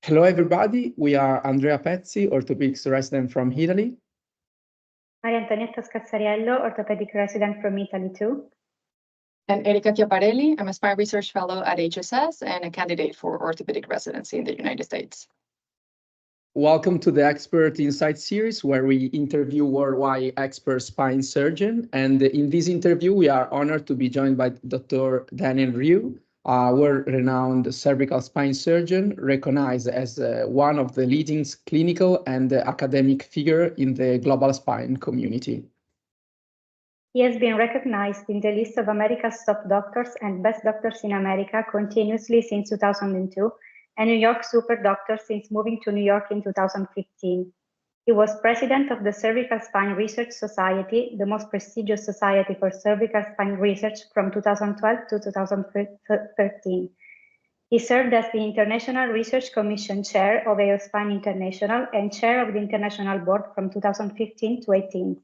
Hello, everybody. We are Andrea Pezzi, orthopedics resident from Italy. Maria Antonietta Scazzariello, orthopedic resident from Italy too. And Erika Chiaparelli, I'm a spine research fellow at HSS and a candidate for orthopedic residency in the United States. Welcome to the Expert Insight series, where we interview worldwide expert spine surgeon. And in this interview, we are honored to be joined by Dr. Dr Riew, a world-renowned cervical spine surgeon, recognized as one of the leading clinical and academic figure in the global spine community. He has been recognized in the list of America's top doctors and best doctors in America continuously since 2002, and New York Super Doctor since moving to New York in 2015. He was president of the Cervical Spine Research Society, the most prestigious society for cervical spine research, from 2012 to 2013. He served as the International Research Commission Chair of AO Spine International and Chair of the International Board from 2015 to 18.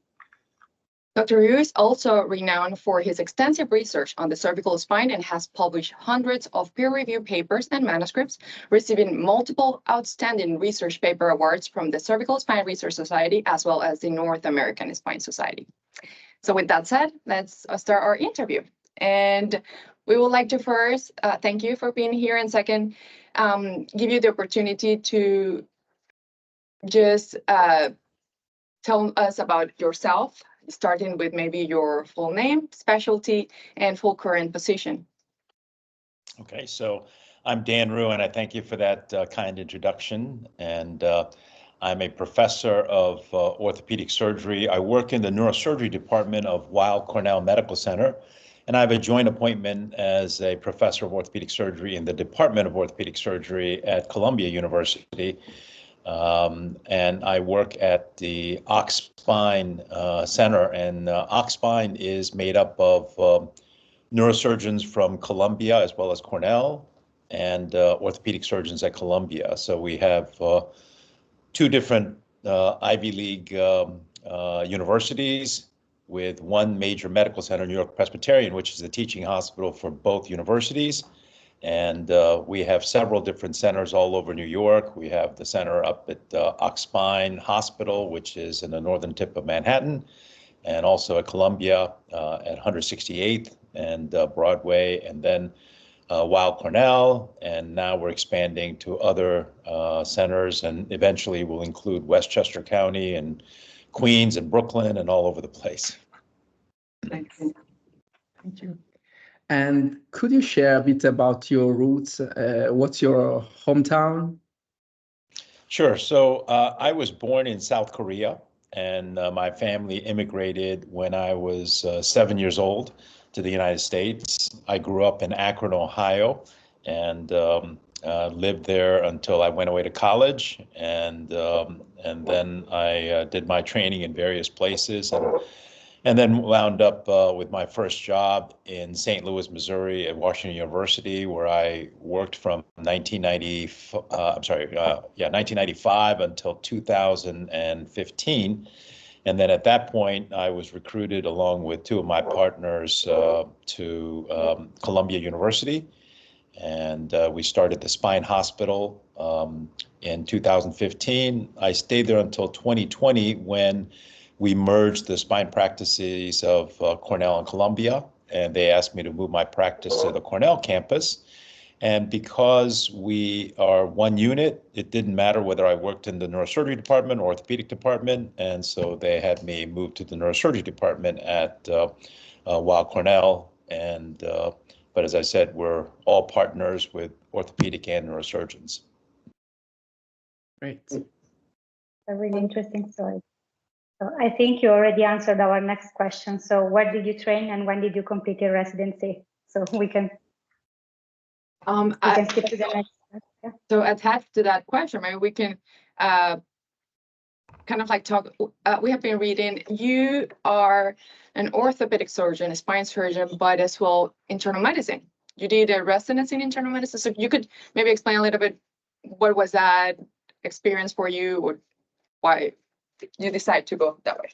Dr. Riew is also renowned for his extensive research on the cervical spine and has published hundreds of peer-reviewed papers and manuscripts, receiving multiple outstanding research paper awards from the Cervical Spine Research Society as well as the North American Spine Society. So with that said, let's start our interview. And we would like to first thank you for being here, and second, give you the opportunity to just tell us about yourself, starting with maybe your full name, specialty, and full current position. Okay, so I'm Dan Riew, and I thank you for that kind introduction. And I'm a professor of orthopedic surgery. I work in the neurosurgery department of Weill Cornell Medical Center, and I have a joint appointment as a professor of orthopedic surgery in the Department of Orthopedic Surgery at Columbia University. And I work at the Spine Center, and Spine is made up of neurosurgeons from Columbia as well as Cornell, and orthopedic surgeons at Columbia. So we have two different Ivy League universities, with one major medical center, New York Presbyterian, which is the teaching hospital for both universities. And we have several different centers all over New York. We have the center up at Spine Hospital, which is in the northern tip of Manhattan, and also at Columbia at 168th and Broadway, and then Weill Cornell. And now we're expanding to other centers, and eventually we'll include Westchester County and Queens and Brooklyn and all over the place. Thank you. Thank you. And could you share a bit about your roots? What's your hometown? Sure. So I was born in South Korea, and my family immigrated when I was 7 years old to the United States. I grew up in Akron, Ohio, and lived there until I went away to college, and then I did my training in various places, and then wound up with my first job in St. Louis, Missouri, at Washington University, where I worked from 1995 until 2015. And then at that point, I was recruited along with two of my partners to Columbia University. And we started the Spine Hospital in 2015. I stayed there until 2020, when we merged the spine practices of Cornell and Columbia, and they asked me to move my practice to the Cornell campus. And because we are one unit, it didn't matter whether I worked in the neurosurgery department or orthopedic department, and so they had me move to the neurosurgery department at Weill Cornell. And but as I said, we're all partners with orthopedic and neurosurgeons. Great. A really interesting story. So I think you already answered our next question. So where did you train and when did you complete your residency? So we can skip to the next step. Yeah. So attached to that question, maybe we can kind of like talk. We have been reading, you are an orthopedic surgeon, a spine surgeon, but as well internal medicine. You did a residency in internal medicine. So you could maybe explain a little bit, what was that experience for you, or why you decide to go that way?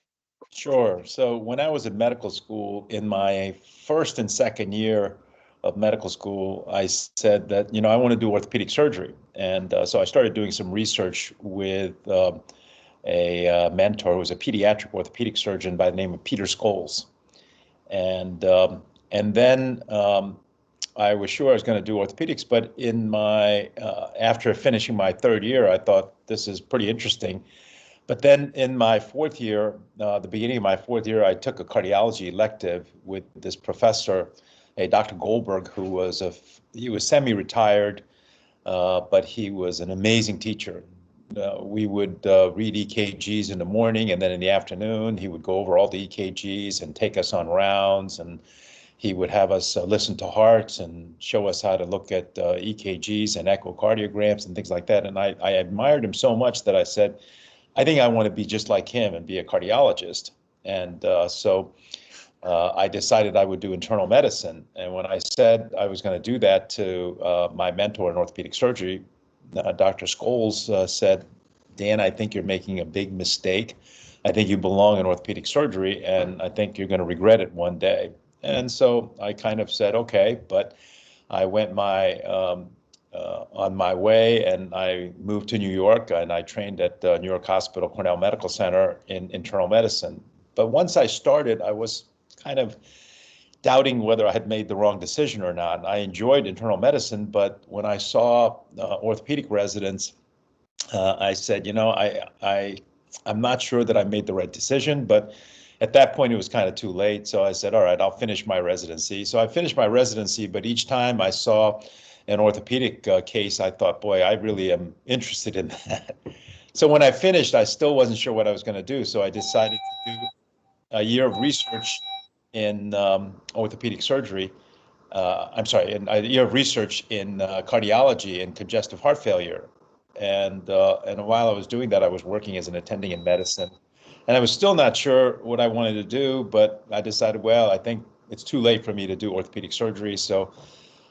Sure. So when I was in medical school, in my first and second year, of medical school, I said that, I want to do orthopedic surgery. And so I started doing some research with a mentor who was a pediatric orthopedic surgeon by the name of Peter Scholes. And then I was sure I was going to do orthopedics, but in my after finishing my third year, I thought this is pretty interesting. But then in my fourth year, the beginning of my fourth year, I took a cardiology elective with this professor, a Dr. Goldberg, who was he was semi-retired, but he was an amazing teacher. We would read EKGs in the morning, and then in the afternoon, he would go over all the EKGs and take us on rounds, and he would have us listen to hearts and show us how to look at EKGs and echocardiograms and things like that. And I admired him so much that I said, I think I want to be just like him and be a cardiologist. And so I decided I would do internal medicine. And when I said I was going to do that to my mentor in orthopedic surgery, Dr. Scholes said, Dan, I think you're making a big mistake. I think you belong in orthopedic surgery, and I think you're going to regret it one day. And so I kind of said, okay, but I went on my way, and I moved to New York, and I trained at New York Hospital, Cornell Medical Center in internal medicine. But once I started, I was kind of doubting whether I had made the wrong decision or not. I enjoyed internal medicine, but when I saw orthopedic residents, I said, I'm not sure that I made the right decision, but at that point, it was kind of too late. So I said, all right, I'll finish my residency. So I finished my residency, but each time I saw an orthopedic case, I thought, boy, I really am interested in that. So when I finished, I still wasn't sure what I was going to do. So I decided to do a year of research in orthopedic surgery. I'm sorry, a year of research in cardiology and congestive heart failure. And while I was doing that, I was working as an attending in medicine. And I was still not sure what I wanted to do, but I decided, well, I think it's too late for me to do orthopedic surgery. So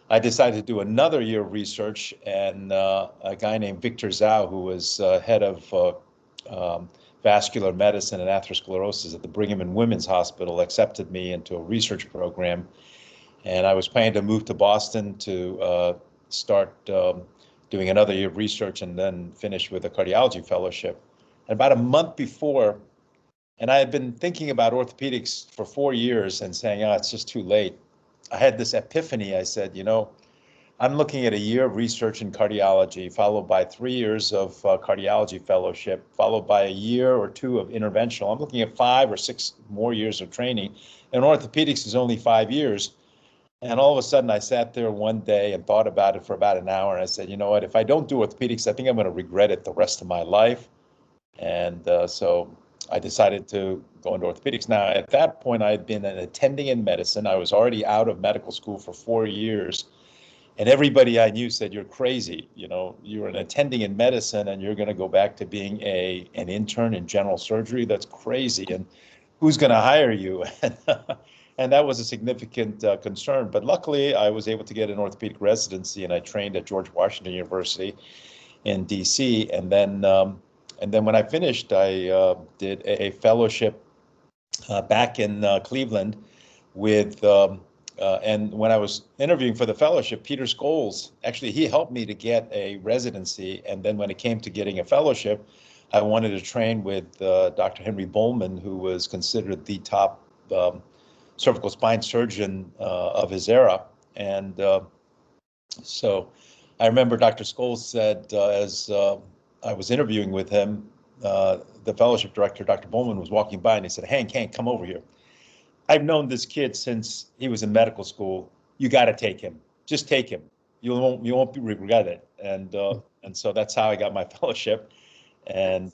I decided to do another year of research, and a guy named Victor Zhao, who was head of vascular medicine and atherosclerosis at the Brigham and Women's Hospital, accepted me into a research program. And I was planning to move to Boston to start doing another year of research and then finish with a cardiology fellowship. And about a month before, and I had been thinking about orthopedics for 4 years and saying, oh, it's just too late. I had this epiphany. I said, I'm looking at a year of research in cardiology, followed by 3 years of cardiology fellowship, followed by a year or two of interventional. I'm looking at 5 or 6 more years of training. And orthopedics is only 5 years. And all of a sudden, I sat there one day and thought about it for about an hour. And I said, you know what, if I don't do orthopedics, I think I'm going to regret it the rest of my life. And so I decided to go into orthopedics. Now, at that point, I had been an attending in medicine. I was already out of medical school for 4 years. And everybody I knew said, you're crazy. You're an attending in medicine and you're going to go back to being an intern in general surgery. That's crazy. And who's going to hire you? And that was a significant concern. But luckily, I was able to get an orthopedic residency, and I trained at George Washington University in DC. And then when I finished, I did a fellowship back in Cleveland with, and when I was interviewing for the fellowship, Peter Scholes, actually, he helped me to get a residency. And then when it came to getting a fellowship, I wanted to train with Dr. Henry Bowman, who was considered the top cervical spine surgeon of his era. And so I remember Dr. Scholes said, as I was interviewing with him, the fellowship director, Dr. Bowman, was walking by and he said, Hank, come over here. I've known this kid since he was in medical school. You got to take him. Just take him. You won't regret it. And so that's how I got my fellowship. And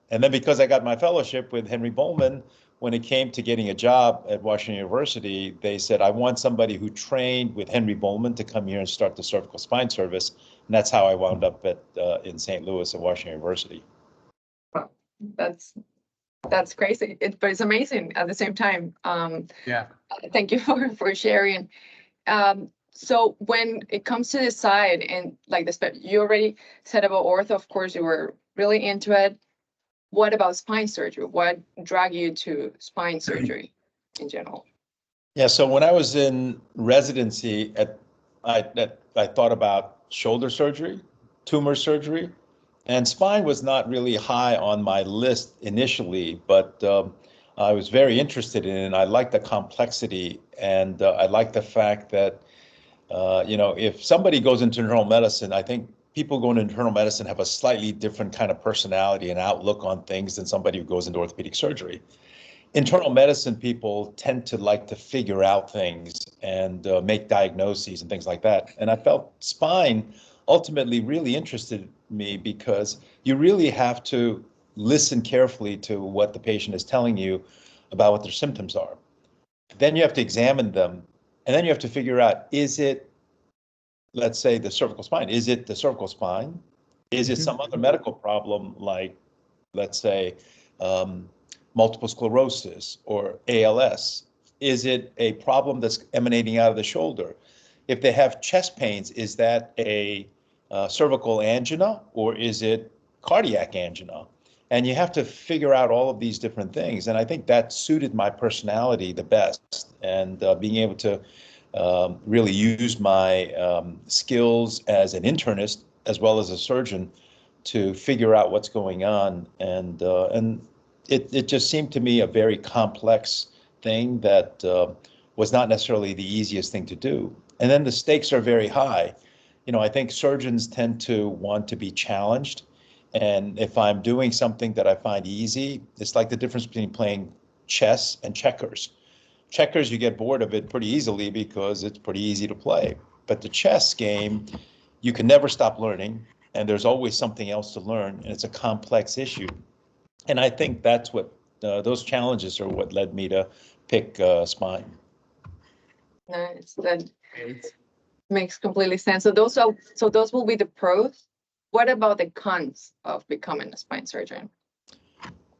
then because I got my fellowship with Henry Bowman, when it came to getting a job at Washington University, they said, I want somebody who trained with Henry Bowman to come here and start the cervical spine service. And that's how I wound up in St. Louis at Washington University. Wow, that's crazy. But it's amazing at the same time. Yeah. Thank you for sharing. So when it comes to decide, and like this, you already said about ortho, of course, you were really into it. What about spine surgery? What dragged you to spine surgery in general? Yeah, so when I was in residency at I thought about shoulder surgery, tumor surgery, and spine was not really high on my list initially, but I was very interested in it. And I like the complexity, and I like the fact that if somebody goes into internal medicine, I think people going into internal medicine have a slightly different kind of personality and outlook on things than somebody who goes into orthopedic surgery. Internal medicine people tend to like to figure out things and make diagnoses and things like that. And I felt spine ultimately really interested me because you really have to listen carefully to what the patient is telling you about what their symptoms are. Then you have to examine them, and then you have to figure out, is it, let's say, the cervical spine? Is it the cervical spine? Is it some other medical problem like, let's say, multiple sclerosis or ALS? Is it a problem that's emanating out of the shoulder? If they have chest pains, is that a cervical angina or is it cardiac angina? And you have to figure out all of these different things. And I think that suited my personality the best. And being able to really use my skills as an internist as well as a surgeon to figure out what's going on. And it just seemed to me a very complex thing that was not necessarily the easiest thing to do. And then the stakes are very high. I think surgeons tend to want to be challenged. And if I'm doing something that I find easy, it's like the difference between playing chess and checkers. Checkers, you get bored of it pretty easily because it's pretty easy to play. But the chess game, you can never stop learning, and there's always something else to learn, and it's a complex issue. And I think that's what those challenges are what led me to pick spine. Nice. That makes completely sense. So those will be the pros. What about the cons of becoming a spine surgeon?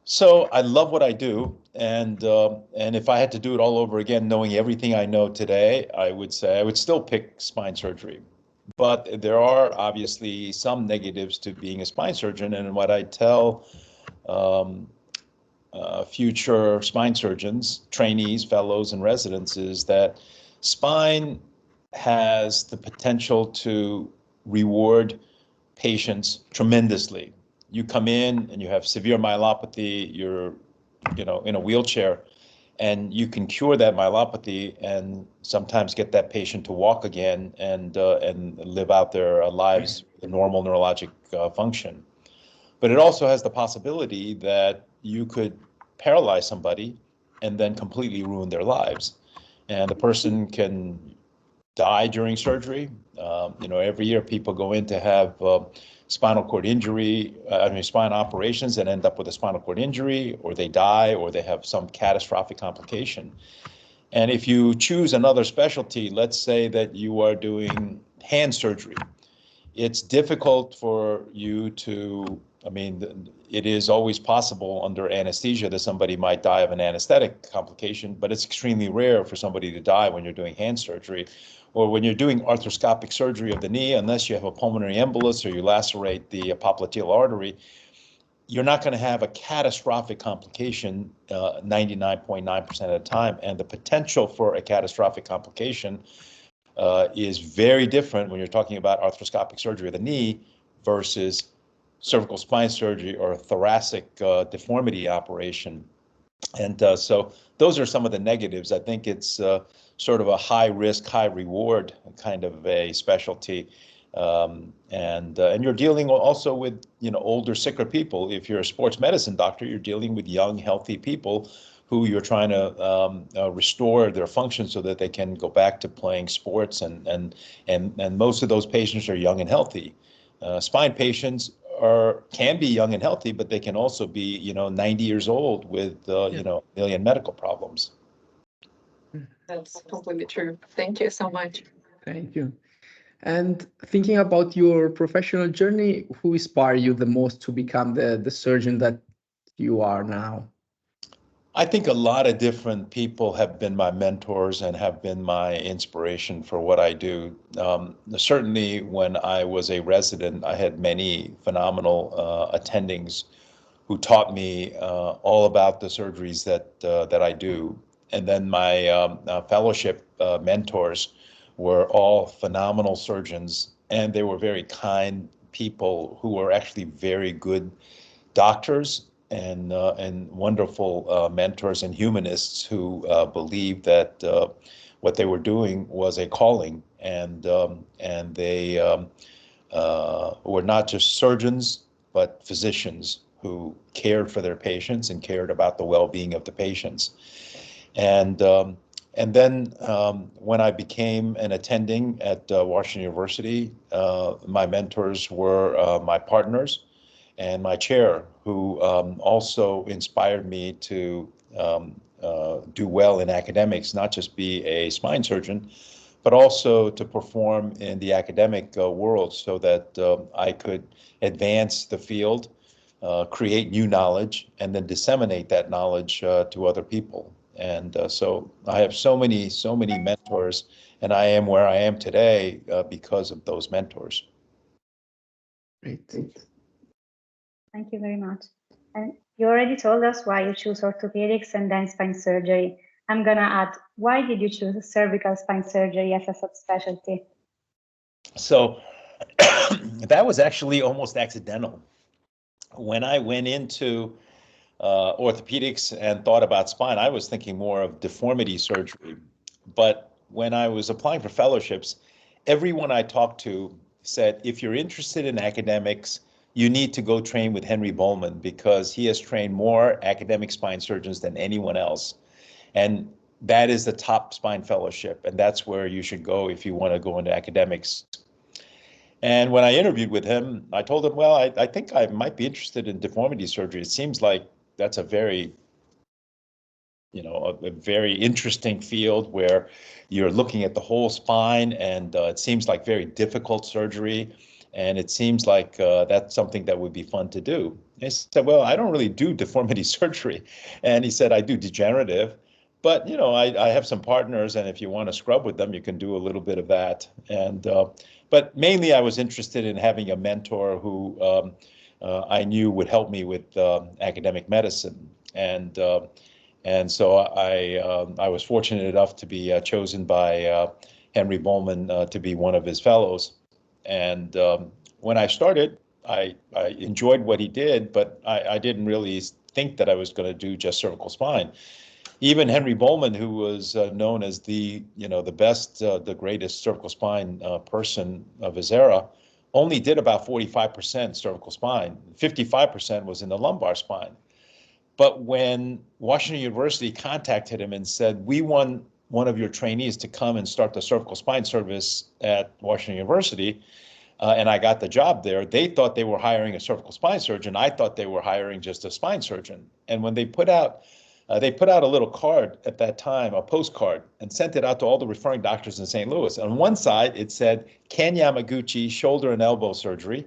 So I love what I do, and if I had to do it all over again, knowing everything I know today, I would say I would still pick spine surgery. But there are obviously some negatives to being a spine surgeon, and what I tell future spine surgeons, trainees, fellows, and residents is that spine has the potential to reward patients tremendously. You come in and you have severe myelopathy, you're in a wheelchair, and you can cure that myelopathy and sometimes get that patient to walk again and live out their lives with normal neurologic function. But it also has the possibility that you could paralyze somebody and then completely ruin their lives. And the person can die during surgery. Every year people go in to have spinal cord injury, spine operations, and end up with a spinal cord injury, or they die, or they have some catastrophic complication. And if you choose another specialty, let's say that you are doing hand surgery, it's difficult for you to, it is always possible under anesthesia that somebody might die of an anesthetic complication, but it's extremely rare for somebody to die when you're doing hand surgery. Or when you're doing arthroscopic surgery of the knee, unless you have a pulmonary embolus or you lacerate the popliteal artery, you're not going to have a catastrophic complication 99.9% of the time. And the potential for a catastrophic complication is very different when you're talking about arthroscopic surgery of the knee versus cervical spine surgery or a thoracic deformity operation. And so those are some of the negatives. I think it's sort of a high risk, high reward kind of a specialty. And you're dealing also with, older, sicker people. If you're a sports medicine doctor, you're dealing with young, healthy people who you're trying to restore their function so that they can go back to playing sports. And most of those patients are young and healthy. Spine patients can be young and healthy, but they can also be, 90 years old with, a million medical problems. That's completely true. Thank you so much. Thank you. And thinking about your professional journey, who inspired you the most to become the surgeon that you are now? I think a lot of different people have been my mentors and have been my inspiration for what I do. Certainly when I was a resident, I had many phenomenal attendings who taught me all about the surgeries that I do. And then my fellowship mentors were all phenomenal surgeons, and they were very kind people who were actually very good doctors and wonderful mentors and humanists who believed that what they were doing was a calling, and they were not just surgeons but physicians who cared for their patients and cared about the well-being of the patients. And then when I became an attending at Washington University, my mentors were my partners and my chair, who also inspired me to do well in academics, not just be a spine surgeon, but also to perform in the academic world so that I could advance the field, create new knowledge, and then disseminate that knowledge to other people. And so I have so many mentors, and I am where I am today because of those mentors. Great. Thank you very much. And you already told us why you choose orthopedics and then spine surgery. I'm going to add, why did you choose cervical spine surgery as a subspecialty? So that was actually almost accidental. When I went into orthopedics and thought about spine, I was thinking more of deformity surgery. But when I was applying for fellowships, everyone I talked to said, if you're interested in academics, you need to go train with Henry Bowman because he has trained more academic spine surgeons than anyone else. And that is the top spine fellowship. And that's where you should go if you want to go into academics. And when I interviewed with him, I told him, well, I think I might be interested in deformity surgery. It seems like that's a very, a very interesting field where you're looking at the whole spine, and it seems like very difficult surgery. And it seems like that's something that would be fun to do. I said, well, I don't really do deformity surgery. And he said, I do degenerative. But, I have some partners, and if you want to scrub with them, you can do a little bit of that. But mainly I was interested in having a mentor who I knew would help me with academic medicine. And so I was fortunate enough to be chosen by Henry Bowman to be one of his fellows. And when I started, I enjoyed what he did, but I didn't really think that I was going to do just cervical spine. Even Henry Bowman, who was known as the best, the greatest cervical spine person of his era, only did about 45% cervical spine. 55% was in the lumbar spine. But when Washington University contacted him and said, we want one of your trainees to come and start the cervical spine service at Washington University, and I got the job there, they thought they were hiring a cervical spine surgeon. I thought they were hiring just a spine surgeon. And when they put out a little card at that time, a postcard, and sent it out to all the referring doctors in St. Louis. On one side, it said Ken Yamaguchi, shoulder and elbow surgery.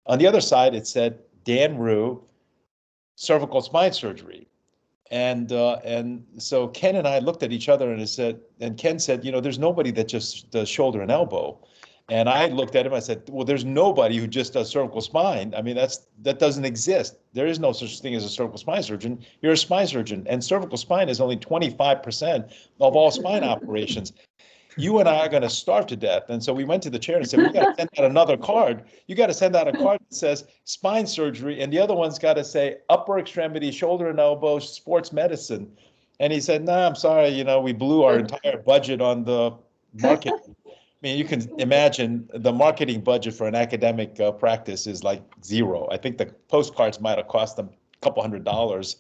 On the other side, it said Dan Riew, cervical spine surgery. And so Ken and I looked at each other and Ken said, there's nobody that just does shoulder and elbow. And I looked at him, I said, well, there's nobody who just does cervical spine. I mean, that doesn't exist. There is no such thing as a cervical spine surgeon. You're a spine surgeon, and cervical spine is only 25% of all spine operations. You and I are going to starve to death. And so we went to the chair and said, we got to send out another card. You got to send out a card that says spine surgery, and the other one's got to say upper extremity, shoulder and elbow, sports medicine. And he said, no, I'm sorry, we blew our entire budget on the market. I mean, you can imagine the marketing budget for an academic practice is like zero. I think the postcards might have cost them a couple $100.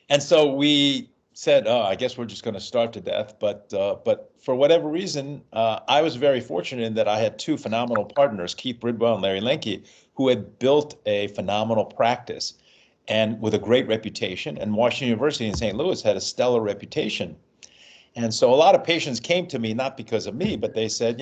And so we said, oh, I guess we're just going to starve to death. But for whatever reason, I was very fortunate in that I had two phenomenal partners, Keith Bridwell and Larry Lenke, who had built a phenomenal practice and with a great reputation. And Washington University in St. Louis had a stellar reputation. And so a lot of patients came to me, not because of me, but they said,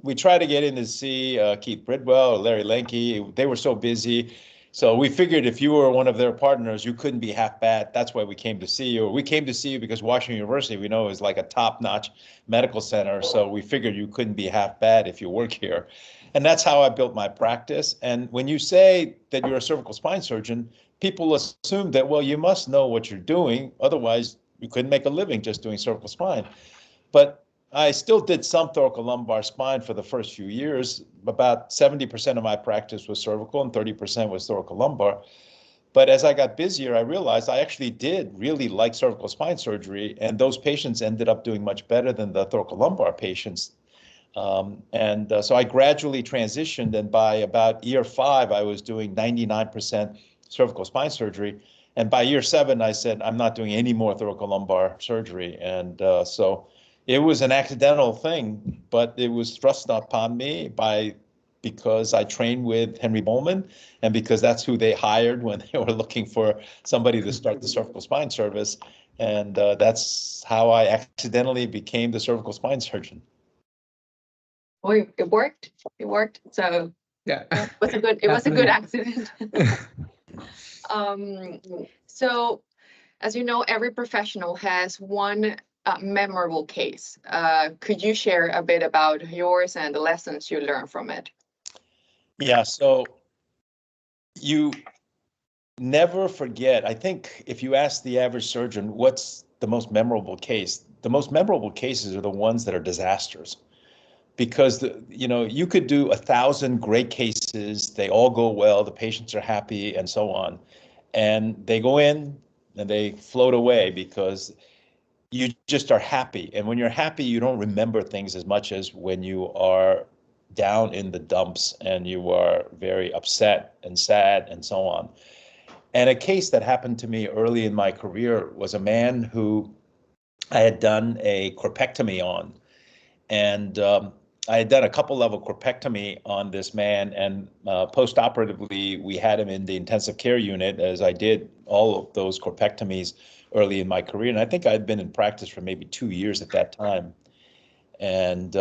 we tried to get in to see Keith Bridwell or Larry Lenke. They were so busy. So we figured if you were one of their partners, you couldn't be half bad. That's why we came to see you. Or we came to see you because Washington University, we know, is like a top-notch medical center. So we figured you couldn't be half bad if you work here. And that's how I built my practice. And when you say that you're a cervical spine surgeon, people assume that, well, you must know what you're doing. Otherwise, you couldn't make a living just doing cervical spine. But I still did some thoracolumbar spine for the first few years. About 70% of my practice was cervical and 30% was thoracolumbar. But as I got busier, I realized I actually did really like cervical spine surgery, and those patients ended up doing much better than the thoracolumbar patients. So I gradually transitioned, and by about year 5, I was doing 99% cervical spine surgery. And by year 7, I said, I'm not doing any more thoracolumbar surgery. And so it was an accidental thing, but it was thrust upon me because I trained with Henry Bowman, and because that's who they hired when they were looking for somebody to start the cervical spine service. And that's how I accidentally became the cervical spine surgeon. Well, it worked. It worked. So Yeah, it was a good accident. So as you know, every professional has one memorable case. Could you share a bit about yours and the lessons you learned from it? Yeah, so you never forget. I think if you ask the average surgeon, what's the most memorable case? The most memorable cases are the ones that are disasters. Because you could do 1,000 great cases, they all go well, the patients are happy, and so on, and they go in and they float away because you just are happy. And when you're happy, you don't remember things as much as when you are down in the dumps and you are very upset and sad and so on. And a case that happened to me early in my career was a man who I had done a corpectomy on. And I had done a couple level corpectomy on this man, and post-operatively, we had him in the intensive care unit, as I did all of those corpectomies early in my career. And I think I'd been in practice for maybe 2 years at that time. And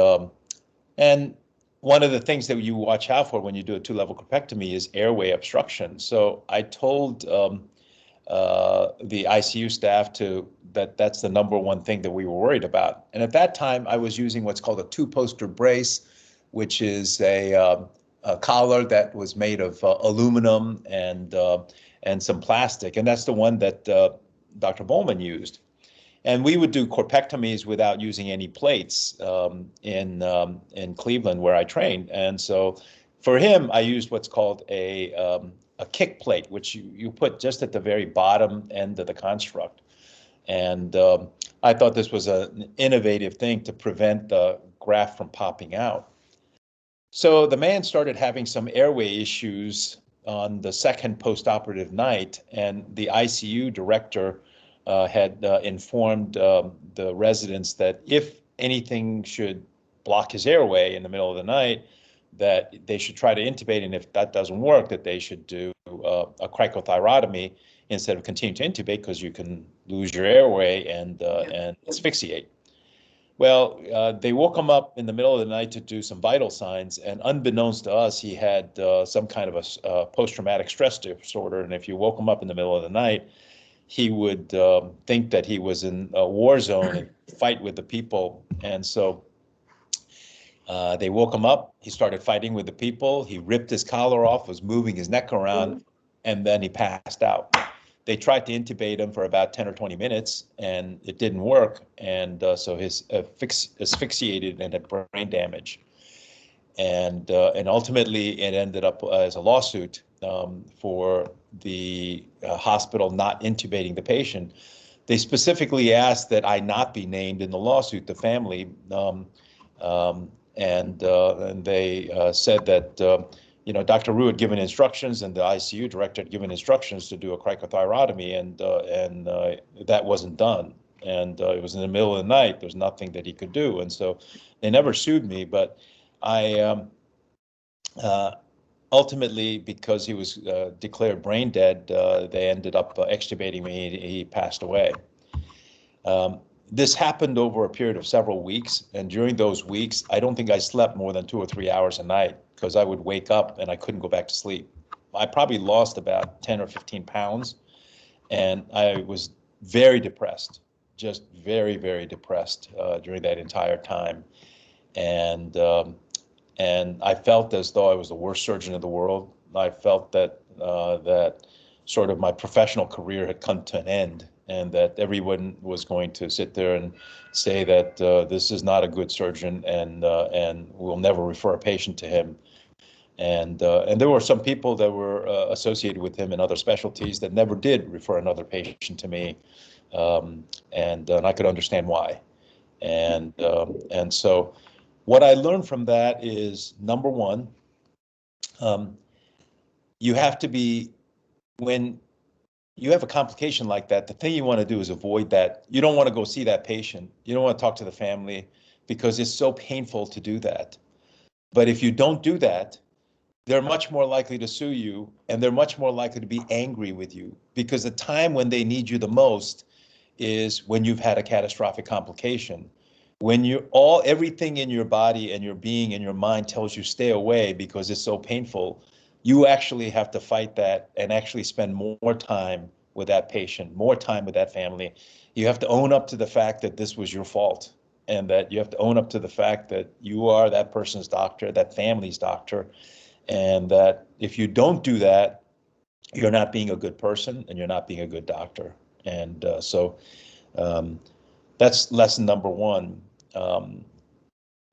one of the things that you watch out for when you do a 2-level corpectomy is airway obstruction. So I told the ICU staff that's the number one thing that we were worried about. And at that time, I was using what's called a 2-poster brace, which is a collar that was made of aluminum and some plastic, and that's the one that Dr. Bowman used. And we would do corpectomies without using any plates in Cleveland, where I trained. And so for him, I used what's called a kick plate, which you put just at the very bottom end of the construct. And I thought this was an innovative thing to prevent the graft from popping out. So the man started having some airway issues on the second postoperative night, and the ICU director had informed the residents that if anything should block his airway in the middle of the night, that they should try to intubate, and if that doesn't work, that they should do a cricothyrotomy instead of continue to intubate, because you can lose your airway and asphyxiate. Well, they woke him up in the middle of the night to do some vital signs, and unbeknownst to us, he had some kind of a post-traumatic stress disorder, and if you woke him up in the middle of the night, he would think that he was in a war zone and fight with the people. And so they woke him up. He started fighting with the people. He ripped his collar off, was moving his neck around, and then he passed out. They tried to intubate him for about 10 or 20 minutes, and it didn't work. And so his asphyxiated and had brain damage. And ultimately, it ended up as a lawsuit for the hospital not intubating the patient. They specifically asked that I not be named in the lawsuit, the family. And they said that Dr. Riew had given instructions, and the ICU director had given instructions to do a cricothyrotomy, and that wasn't done. And it was in the middle of the night. There's nothing that he could do, and so they never sued me. But I ultimately, because he was declared brain dead, they ended up extubating me. He passed away. This happened over a period of several weeks, and during those weeks, I don't think I slept more than 2 or 3 hours a night, because I would wake up and I couldn't go back to sleep. I probably lost about 10 or 15 pounds, and I was very depressed, just very, very depressed during that entire time. And I felt as though I was the worst surgeon in the world. I felt that that sort of my professional career had come to an end. and that everyone was going to sit there and say that this is not a good surgeon, and we'll never refer a patient to him. And there were some people that were associated with him in other specialties that never did refer another patient to me, and I could understand why. And so what I learned from that is, number one, you have to be, when you have a complication like that, the thing you want to do is avoid that. You don't want to go see that patient. You don't want to talk to the family because it's so painful to do that. But if you don't do that, they're much more likely to sue you, and they're much more likely to be angry with you, because the time when they need you the most is when you've had a catastrophic complication. When everything in your body and your being and your mind tells you stay away because it's so painful, you actually have to fight that and actually spend more time with that patient, more time with that family. You have to own up to the fact that this was your fault, and that you have to own up to the fact that you are that person's doctor, that family's doctor, and that if you don't do that, you're not being a good person and you're not being a good doctor. And so that's lesson number one.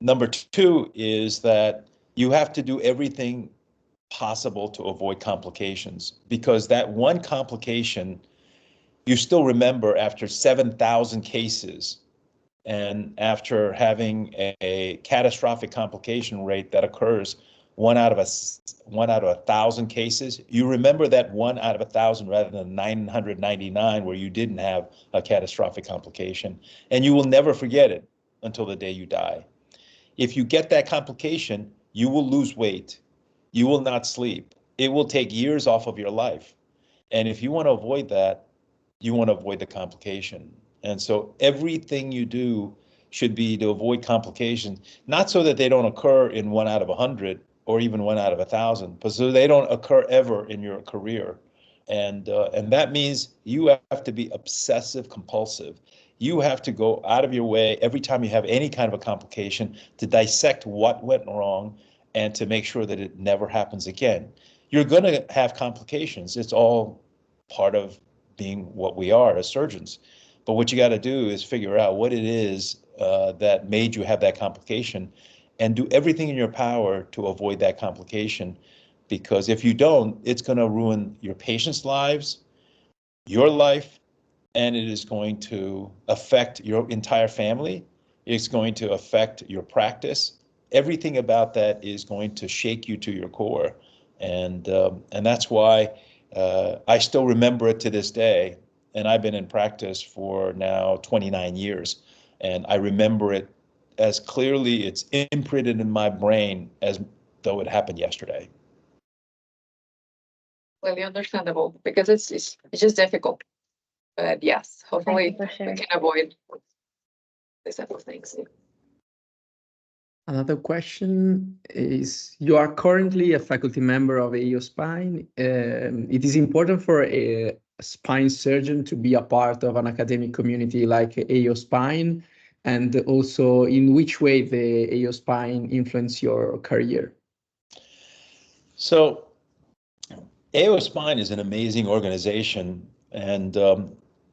Number two is that you have to do everything possible to avoid complications, because that one complication you still remember after 7,000 cases, and after having a catastrophic complication rate that occurs one out of 1,000 cases, you remember that 1 out of 1,000 rather than 999 where you didn't have a catastrophic complication, and you will never forget it until the day you die. If you get that complication, you will lose weight. You will not sleep. It will take years off of your life. And if you want to avoid that, you want to avoid the complication. And so everything you do should be to avoid complications, not so that they don't occur in 1 out of 100 or even 1 out of 1,000, but so they don't occur ever in your career. And that means you have to be obsessive compulsive. You have to go out of your way every time you have any kind of a complication to dissect what went wrong and to make sure that it never happens again. You're going to have complications. It's all part of being what we are as surgeons. But what you got to do is figure out what it is that made you have that complication, and do everything in your power to avoid that complication. Because if you don't, it's going to ruin your patients' lives, your life, and it is going to affect your entire family. It's going to affect your practice. Everything about that is going to shake you to your core. And that's why I still remember it to this day. And I've been in practice for now 29 years. And I remember it as clearly. It's imprinted in my brain as though it happened yesterday. Clearly understandable, because it's just difficult. But yes, hopefully we can avoid these type of things. Another question is, you are currently a faculty member of AO Spine. It is important for a spine surgeon to be a part of an academic community like AO Spine, and also in which way the AO Spine influence your career? So AO Spine is an amazing organization, and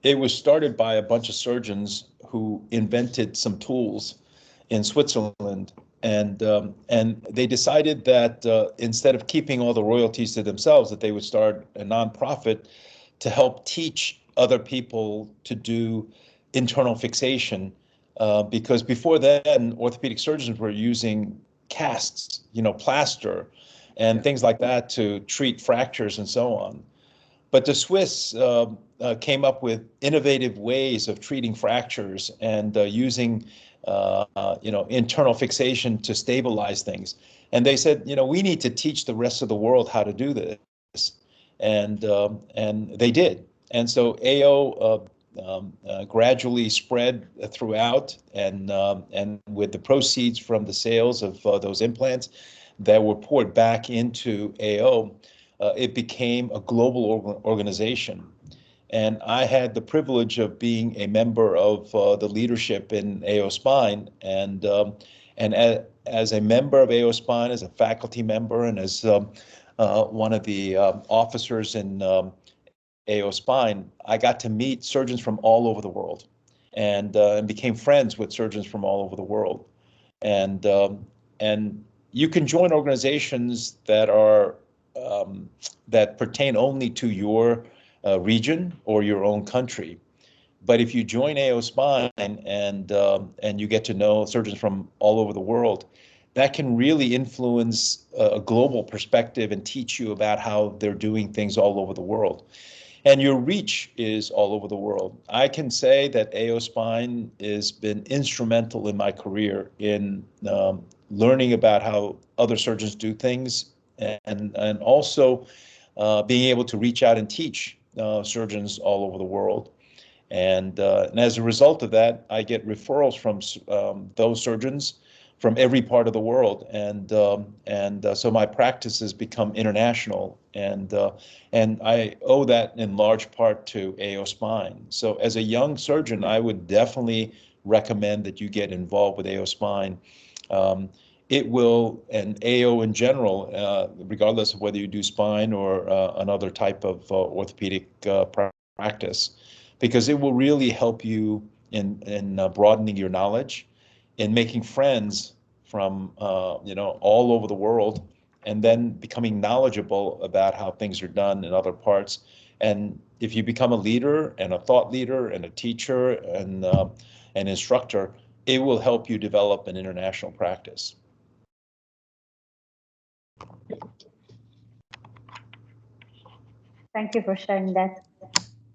it was started by a bunch of surgeons who invented some tools in Switzerland, and they decided that instead of keeping all the royalties to themselves, that they would start a nonprofit to help teach other people to do internal fixation, because before then orthopedic surgeons were using casts, plaster and things like that to treat fractures and so on. But the Swiss came up with innovative ways of treating fractures and using internal fixation to stabilize things. And they said, we need to teach the rest of the world how to do this. And they did. And so AO gradually spread throughout, and with the proceeds from the sales of those implants that were poured back into AO, it became a global organization. And I had the privilege of being a member of the leadership in AO Spine, and as a member of AO Spine, as a faculty member, and as one of the officers in AO Spine, I got to meet surgeons from all over the world, and became friends with surgeons from all over the world. And you can join organizations that are that pertain only to your region or your own country. But if you join AO Spine and you get to know surgeons from all over the world, that can really influence a global perspective and teach you about how they're doing things all over the world. And your reach is all over the world. I can say that AO Spine has been instrumental in my career in learning about how other surgeons do things, and also being able to reach out and teach surgeons all over the world. And as a result of that, I get referrals from those surgeons from every part of the world, and so my practice has become international, and I owe that in large part to AO Spine. So as a young surgeon, I would definitely recommend that you get involved with AO Spine. It will, and AO in general, regardless of whether you do spine or another type of orthopedic practice, because it will really help you in broadening your knowledge, in making friends from all over the world, and then becoming knowledgeable about how things are done in other parts. And if you become a leader and a thought leader and a teacher and an instructor, it will help you develop an international practice. Thank you for sharing that.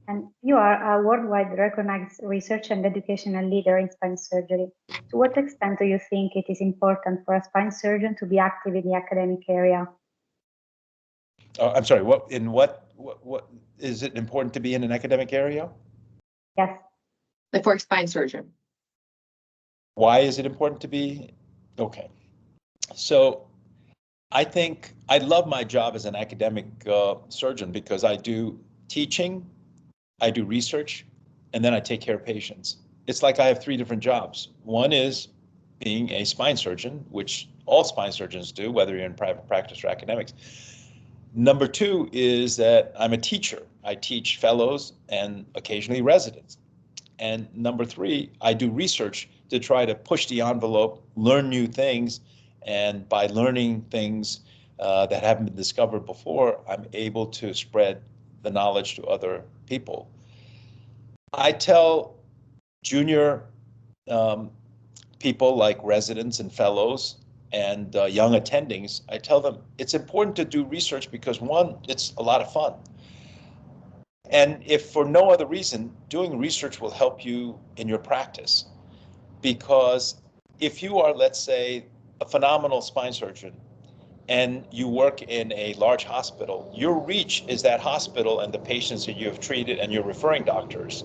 And you are a worldwide recognized research and educational leader in spine surgery. To what extent do you think it is important for a spine surgeon to be active in the academic area? I'm sorry, what is it important to be in an academic area? Yes. Like for a spine surgeon. Why is it important to be? Okay. So I think I love my job as an academic surgeon because I do teaching, I do research, and then I take care of patients. It's like I have three different jobs. One is being a spine surgeon, which all spine surgeons do, whether you're in private practice or academics. Number two is that I'm a teacher. I teach fellows and occasionally residents. And number three, I do research to try to push the envelope, learn new things, and by learning things that haven't been discovered before, I'm able to spread the knowledge to other people. I tell junior people like residents and fellows and young attendings, I tell them it's important to do research because one, it's a lot of fun. And if for no other reason, doing research will help you in your practice. Because if you are, let's say, a phenomenal spine surgeon and you work in a large hospital, your reach is that hospital and the patients that you have treated and your referring doctors.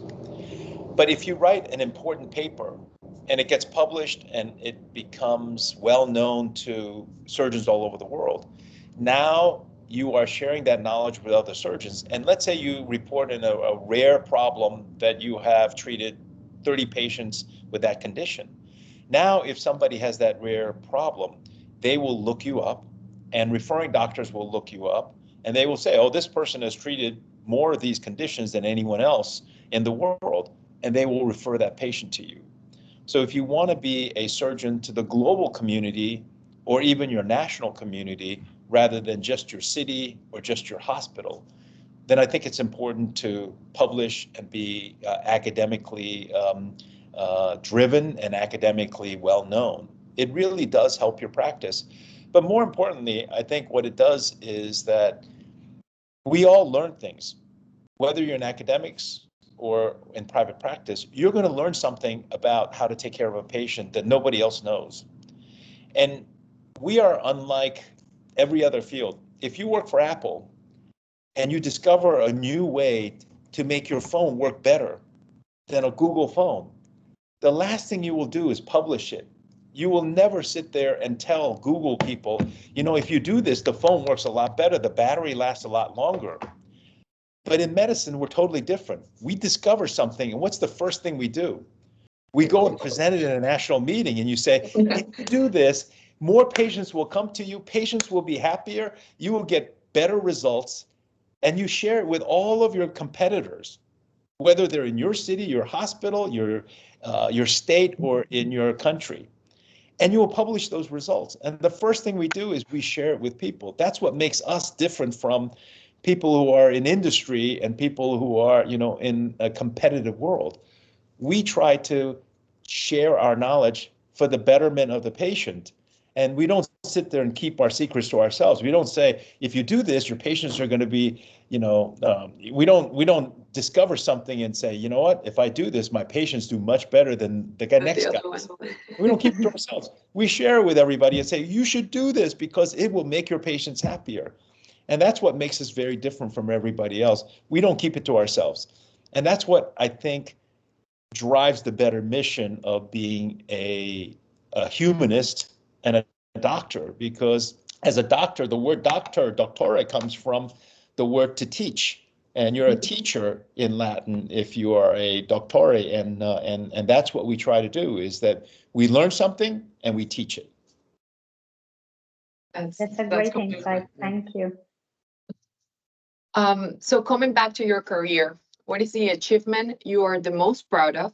But if you write an important paper and it gets published and it becomes well known to surgeons all over the world, now you are sharing that knowledge with other surgeons. And let's say you report in a rare problem that you have treated 30 patients with that condition. Now, if somebody has that rare problem, they will look you up, and referring doctors will look you up, and they will say, oh, this person has treated more of these conditions than anyone else in the world, and they will refer that patient to you. So if you want to be a surgeon to the global community or even your national community, rather than just your city or just your hospital, then I think it's important to publish and be academically driven and academically well known. It really does help your practice. But more importantly, I think what it does is that we all learn things. Whether you're in academics or in private practice, you're going to learn something about how to take care of a patient that nobody else knows. And we are unlike every other field. If you work for Apple and you discover a new way to make your phone work better than a Google phone, the last thing you will do is publish it. You will never sit there and tell Google people, you know, if you do this, the phone works a lot better, the battery lasts a lot longer. But in medicine, we're totally different. We discover something, and what's the first thing we do? We go and present it in a national meeting, and you say, if you do this, more patients will come to you, patients will be happier, you will get better results, and you share it with all of your competitors, whether they're in your city, your hospital, your state, or in your country. And you will publish those results. And the first thing we do is we share it with people. That's what makes us different from people who are in industry and people who are, in a competitive world. We try to share our knowledge for the betterment of the patient. And we don't sit there and keep our secrets to ourselves. We don't say, if you do this, your patients are going to be, we don't discover something and say, you know what, if I do this, my patients do much better than the next guy. We don't keep it to ourselves. We share it with everybody and say, you should do this because it will make your patients happier. And that's what makes us very different from everybody else. We don't keep it to ourselves. And that's what I think drives the better mission of being a humanist and a doctor, because as a doctor, the word doctore comes from the word to teach, and you're a teacher in Latin if you are a doctore, and that's what we try to do, is that we learn something and we teach it. That's a great insight. Thank you. So coming back to your career, what is the achievement you are the most proud of?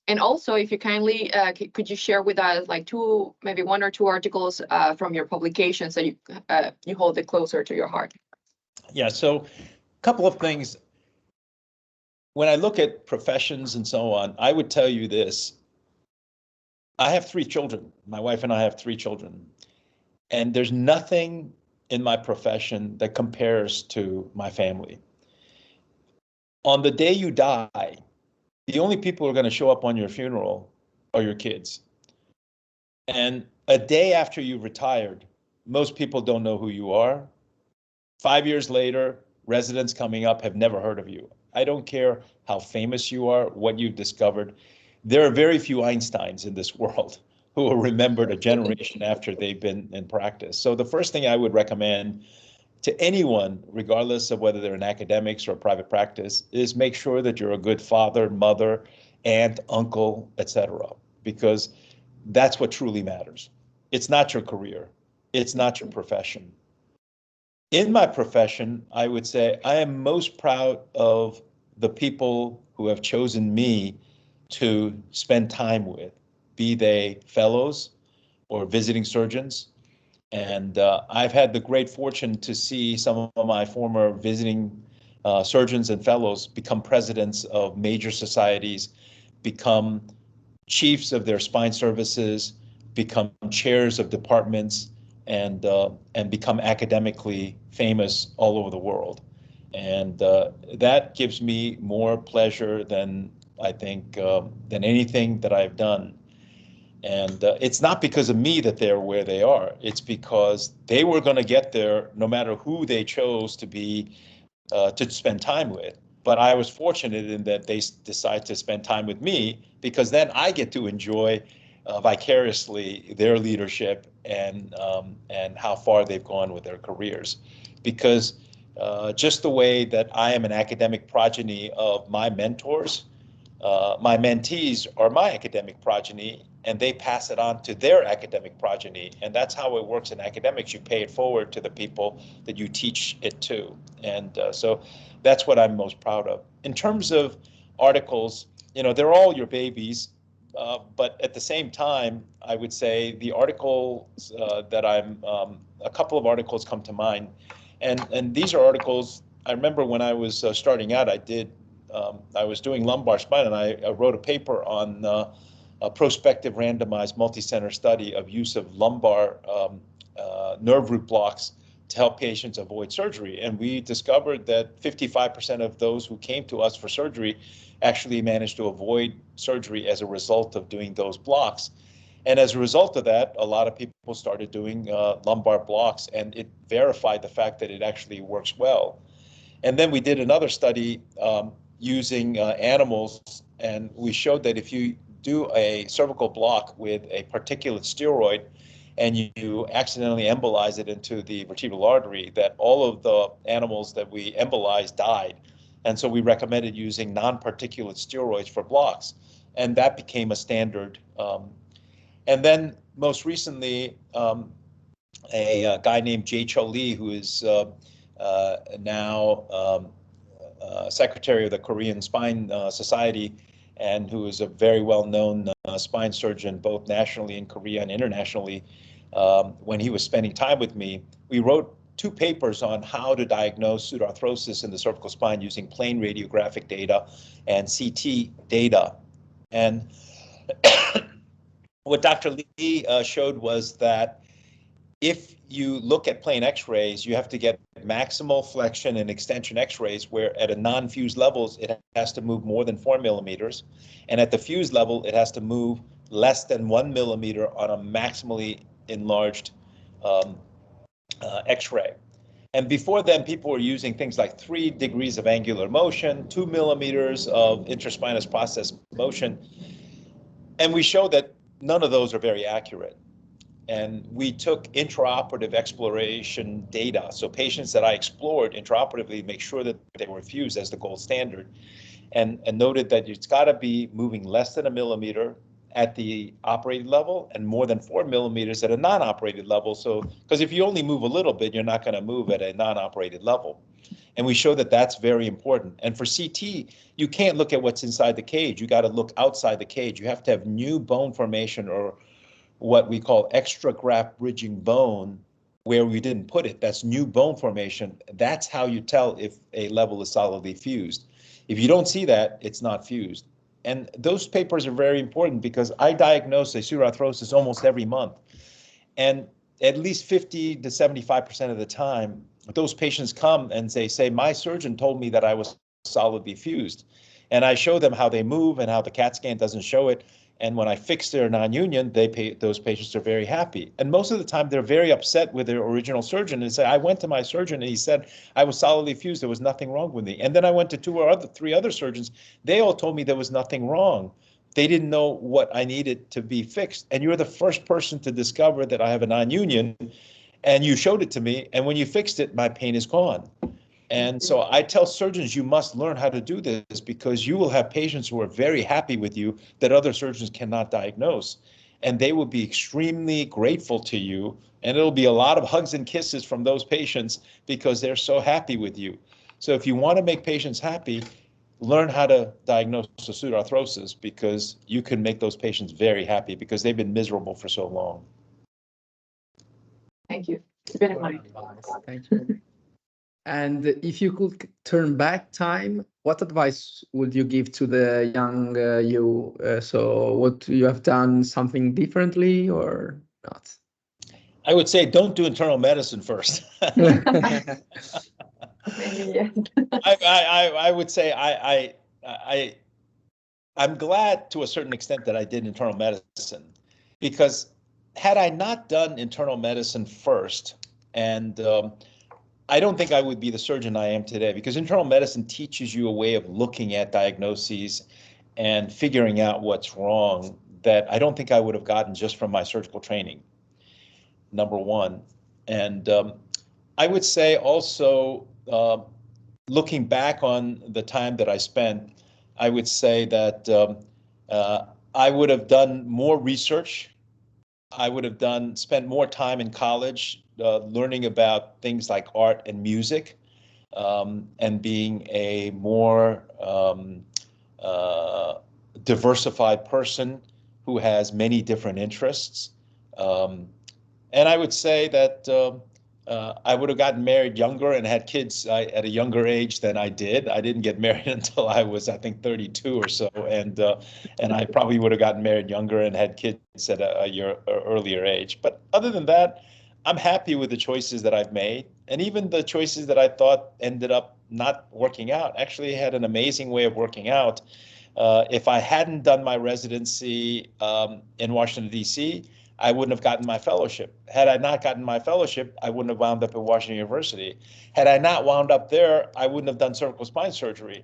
And also, if you kindly, could you share with us like maybe one or two articles from your publications that you hold it closer to your heart? Yeah, so a couple of things. When I look at professions and so on, I would tell you this. I have 3 children. My wife and I have 3 children. And there's nothing in my profession that compares to my family. On the day you die, the only people who are going to show up on your funeral are your kids. And a day after you've retired, most people don't know who you are. 5 years later, residents coming up have never heard of you. I don't care how famous you are, what you've discovered. There are very few Einsteins in this world who are remembered a generation after they've been in practice. So the first thing I would recommend to anyone, regardless of whether they're in academics or private practice, is make sure that you're a good father, mother, aunt, uncle, etc., because that's what truly matters. It's not your career. It's not your profession. In my profession, I would say I am most proud of the people who have chosen me to spend time with, be they fellows or visiting surgeons. And I've had the great fortune to see some of my former visiting surgeons and fellows become presidents of major societies, become chiefs of their spine services, become chairs of departments, and become academically famous all over the world. And that gives me more pleasure than I think than anything that I've done. And it's not because of me that they're where they are. It's because they were going to get there no matter who they chose to be to spend time with. But I was fortunate in that they decide to spend time with me, because then I get to enjoy vicariously their leadership and how far they've gone with their careers. Because just the way that I am an academic progeny of my mentors, my mentees are my academic progeny, and they pass it on to their academic progeny. And that's how it works in academics. You pay it forward to the people that you teach it to. And so that's what I'm most proud of. In terms of articles, they're all your babies. But at the same time, I would say the articles that a couple of articles come to mind. And these are articles, I remember when I was starting out, I was doing lumbar spine, and I wrote a paper on a prospective randomized multi-center study of use of lumbar nerve root blocks to help patients avoid surgery. And we discovered that 55% of those who came to us for surgery actually managed to avoid surgery as a result of doing those blocks. And as a result of that, a lot of people started doing lumbar blocks, and it verified the fact that it actually works well. And then we did another study using animals, and we showed that if you do a cervical block with a particulate steroid and you accidentally embolize it into the vertebral artery, that all of the animals that we embolized died. And so we recommended using non-particulate steroids for blocks, and that became a standard. And then most recently, a guy named Jay Cho Lee, who is now secretary of the Korean Spine Society, and who is a very well-known spine surgeon, both nationally in Korea and internationally. When he was spending time with me, we wrote 2 papers on how to diagnose pseudoarthrosis in the cervical spine using plain radiographic data and CT data. And what Dr. Lee showed was that if you look at plain x-rays, you have to get maximal flexion and extension x-rays, where at a non-fused levels, it has to move more than 4 millimeters. And at the fused level, it has to move less than 1 millimeter on a maximally enlarged x-ray. And before then, people were using things like 3 degrees of angular motion, 2 millimeters of interspinous process motion. And we showed that none of those are very accurate. And we took intraoperative exploration data, so patients that I explored intraoperatively, make sure that they were fused as the gold standard, and noted that it's got to be moving less than 1 millimeter at the operated level and more than 4 millimeters at a non-operated level. So, because if you only move a little bit, you're not going to move at a non-operated level. And we show that that's very important. And for CT, you can't look at what's inside the cage. You got to look outside the cage. You have to have new bone formation, or what we call extra graft bridging bone, where we didn't put it. That's new bone formation. That's how you tell if a level is solidly fused. If you don't see that, it's not fused. And those papers are very important because I diagnose a pseudoarthrosis almost every month. And at least 50 to 75% of the time, those patients come and they say, my surgeon told me that I was solidly fused. And I show them how they move and how the CAT scan doesn't show it. And when I fix their non-union, those patients are very happy. And most of the time, they're very upset with their original surgeon and say, I went to my surgeon and he said I was solidly fused. There was nothing wrong with me. And then I went to 2 or 3 other surgeons. They all told me there was nothing wrong. They didn't know what I needed to be fixed. And you're the first person to discover that I have a non-union, and you showed it to me. And when you fixed it, my pain is gone. And so I tell surgeons, you must learn how to do this, because you will have patients who are very happy with you that other surgeons cannot diagnose. And they will be extremely grateful to you. And it'll be a lot of hugs and kisses from those patients because they're so happy with you. So if you want to make patients happy, learn how to diagnose a pseudoarthrosis, because you can make those patients very happy because they've been miserable for so long. Thank you. Keep it in mind. Thank you. And if you could turn back time, what advice would you give to the young you? So would you have done something differently or not? I would say don't do internal medicine first. Maybe, yes. I would say I'm glad to a certain extent that I did internal medicine, because had I not done internal medicine first, and I don't think I would be the surgeon I am today, because internal medicine teaches you a way of looking at diagnoses and figuring out what's wrong that I don't think I would have gotten just from my surgical training, number one. And I would say also, looking back on the time that I spent, I would say that I would have done more research. I would have spent more time in college learning about things like art and music, and being a more diversified person who has many different interests. And I would say that I would have gotten married younger and had kids at a younger age than I did. I didn't get married until I was, I think, 32 or so, and I probably would have gotten married younger and had kids at a year earlier age. But other than that, I'm happy with the choices that I've made, and even the choices that I thought ended up not working out actually had an amazing way of working out. If I hadn't done my residency in Washington, D.C., I wouldn't have gotten my fellowship. Had I not gotten my fellowship, I wouldn't have wound up at Washington University. Had I not wound up there, I wouldn't have done cervical spine surgery.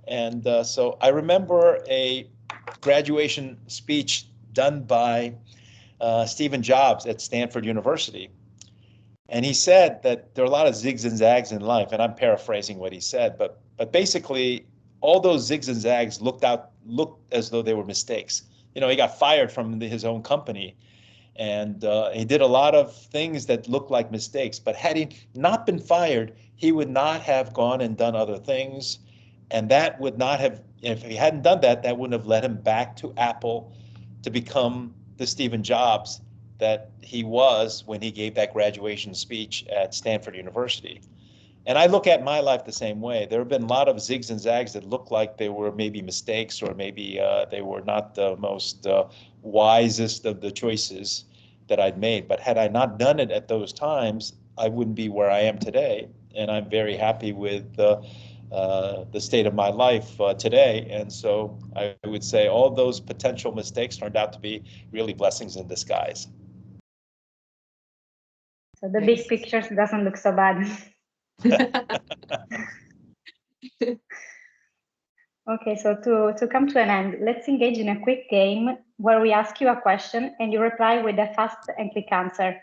And so I remember a graduation speech done by Stephen Jobs at Stanford University. And he said that there are a lot of zigs and zags in life, and I'm paraphrasing what he said, but basically all those zigs and zags looked as though they were mistakes. You know, he got fired from his own company. And he did a lot of things that looked like mistakes. But had he not been fired, he would not have gone and done other things. And that would not have, if he hadn't done that, that wouldn't have led him back to Apple to become the Stephen Jobs that he was when he gave that graduation speech at Stanford University. And I look at my life the same way. There have been a lot of zigs and zags that look like they were maybe mistakes, or maybe they were not the most wisest of the choices that I'd made. But had I not done it at those times, I wouldn't be where I am today. And I'm very happy with the state of my life today. And so I would say all those potential mistakes turned out to be really blessings in disguise. So the big picture doesn't look so bad. Okay, so to come to an end, let's engage in a quick game where we ask you a question and you reply with a fast and quick answer.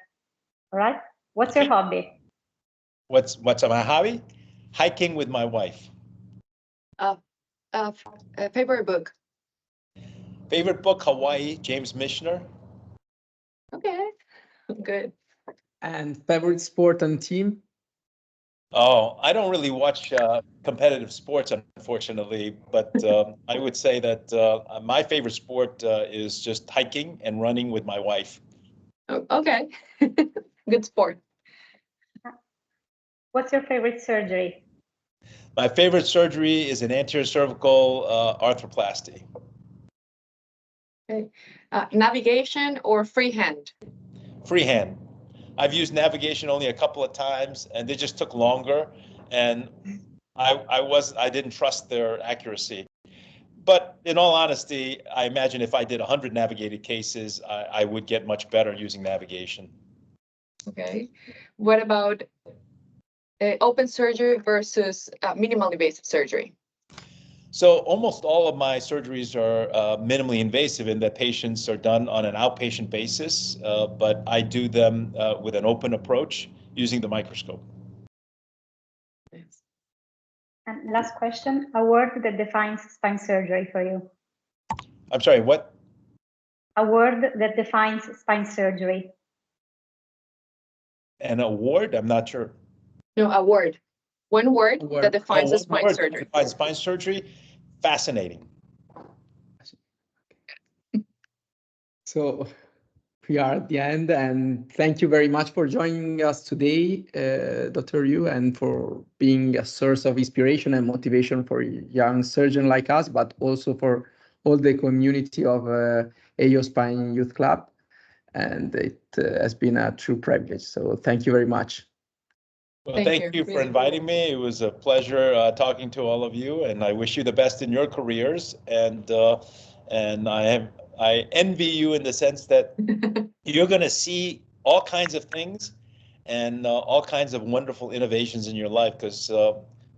All right? What's your hobby? What's my hobby? Hiking with my wife. Favorite book? Favorite book, Hawaii, James Michener. Okay, good. And favorite sport and team? Oh, I don't really watch competitive sports, unfortunately, but I would say that my favorite sport is just hiking and running with my wife. Oh, okay, good sport. What's your favorite surgery? My favorite surgery is an anterior cervical arthroplasty. Okay. Navigation or freehand? Freehand. I've used navigation only a couple of times, and they just took longer, and I didn't trust their accuracy. But in all honesty, I imagine if I did 100 navigated cases, I would get much better using navigation. Okay. What about open surgery versus minimally invasive surgery? So almost all of my surgeries are minimally invasive in that patients are done on an outpatient basis, but I do them with an open approach using the microscope. Yes. And last question, a word that defines spine surgery for you. I'm sorry, what? A word that defines spine surgery. An award? I'm not sure. No, a word. One word that defines one spine word surgery. defines spine surgery. Fascinating. So we are at the end, and thank you very much for joining us today, Dr. Riew, and for being a source of inspiration and motivation for young surgeons like us, but also for all the community of AO Spine Youth Club. And it has been a true privilege. So thank you very much. Well, thank you for inviting me. It was a pleasure talking to all of you, and I wish you the best in your careers. And I envy you in the sense that you're going to see all kinds of things and all kinds of wonderful innovations in your life, because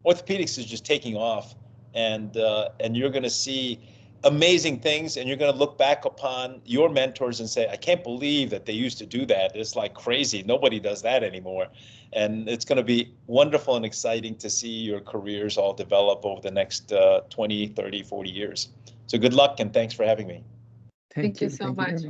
orthopedics is just taking off, and you're going to see amazing things, and you're going to look back upon your mentors and say, I can't believe that they used to do that. It's like crazy. Nobody does that anymore. And it's going to be wonderful and exciting to see your careers all develop over the next 20, 30, 40 years. So good luck, and thanks for having me. Thank you so much.